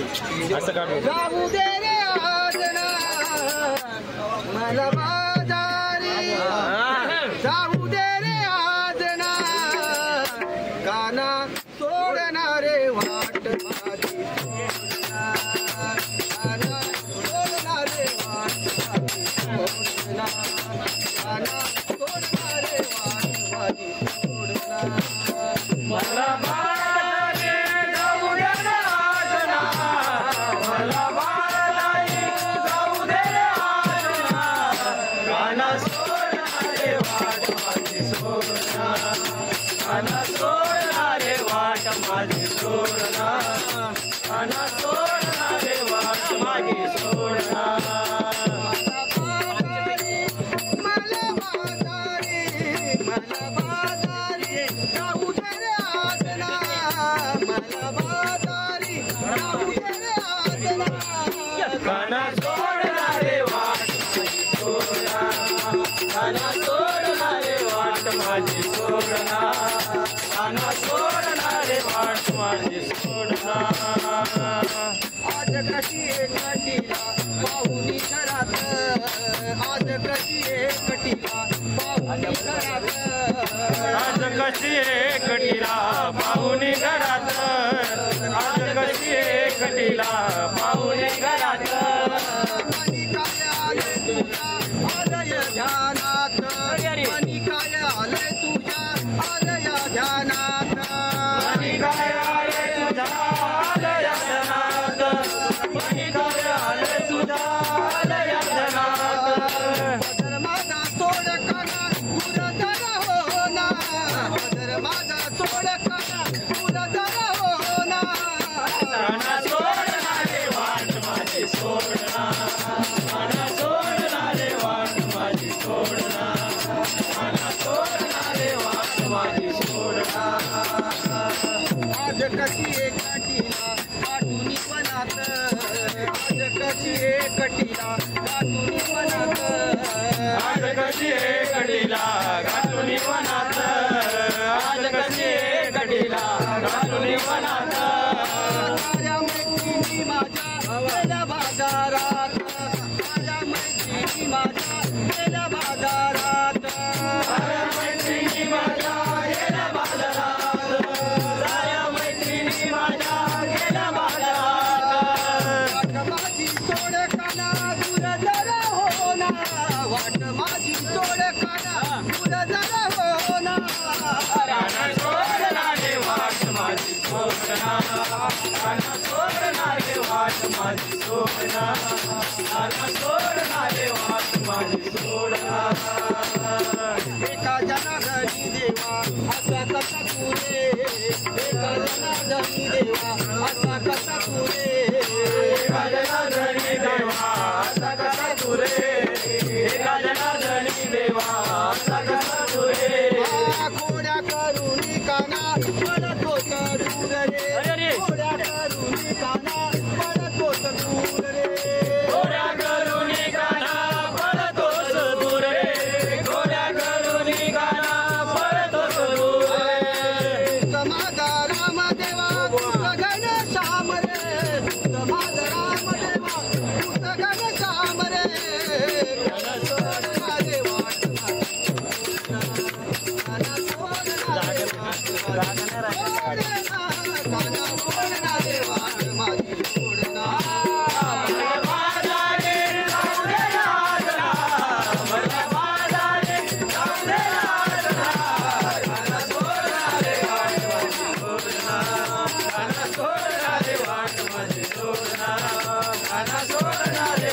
असं काढू जाऊ दे रे आजना मला बाजारी जाऊ दे रे आजना काना सोडणारे वाट माझी काना सोडणारे वाट काना सोडणारे वाट माझी मला बाजारी जाऊ दे रे आजना मला बाजारी जाऊ दे रे आजना काना सोडणारे वाट माझी सोडना काना सोडणारे वाट माझी सोडना काना सोडणारे वाट माझी सोडना मला बाजारी जाऊ दे रे आजना मला बाजारी जाऊ दे रे आजना काना सोडणारे वाट माझी सोडना काना सोडणारे वाट माझी सोडना काना सोडणारे वाट माझी सोडना आज कशी एकटीला पाहुणी घरात आज कशी एकटीला पाहुणी घरात आज कशी एकटीला पाहुणी घरात आज कशी एकटीला पाहुणी घरात मनी काय आले तुझ्या आलय ध्यानात मनी काय आले तुझ्या आलय ध्यानात मनी काय आले तुझ्या आलया जनात मनी काय आले तुझ्या आलया जनात पदर माझा सोड काना पुरदर हो ना पदर माझा सोड काना पुरदर हो ना काना सोडणारे वाट माझी सोडना काना सोडणारे वाट माझी सोडना काना सोडणारे वाट माझी सोडना आज कशी एकटीला पाठून वनात आज कशी एकटीला पाठून वनात आज कशी एकटीला घालून वनात आज कशी एकटीला घालून वनात माझ्या मैत्रिणी माझ्या गेल्या बाजारात माझ्या मैत्रिणी माझ्या गेल्या बाजारात साऱ्या मैत्रिणी माझ्या गेल्या बाजारात साऱ्या मैत्रिणी माझ्या गेल्या बाजारात वाट माझी सोड काना दूर जरा हो ना वाट माझी सोड काना दूर जरा हो ना काना सोडणारे वाट माझी सोडना काना सोडणारे वाट माझी सोडना काना सोडणारे वाट माझी सोडना एका जनार्दनी देवा असा कसा तुरे एका जनार्दनी देवा असा कसा तुरे एका जनार्दनी देवा असा कसा तुरे एका जनार्दनी देवा असा कसा तुरे खोड्या करून काना पडतो दूर रे खोड्या करून काना पडतो दूर रे गोऱ्या करून गाणा पळतोस दूर रे गोऱ्या करून गाणा पळतोस दूर रे समाजा राम देवा गगन श्याम रे समाजा राम देवा गगन श्याम रे सोडना रे वाट काना सोडना रे वाट माझी सोडना बाजारे जाऊ दे राजना मला बाजारे जाऊ दे राजना काना सोडणारे वाट माझी सोडना काना सोडणारे वाट माझी सोडना काना सोडणारे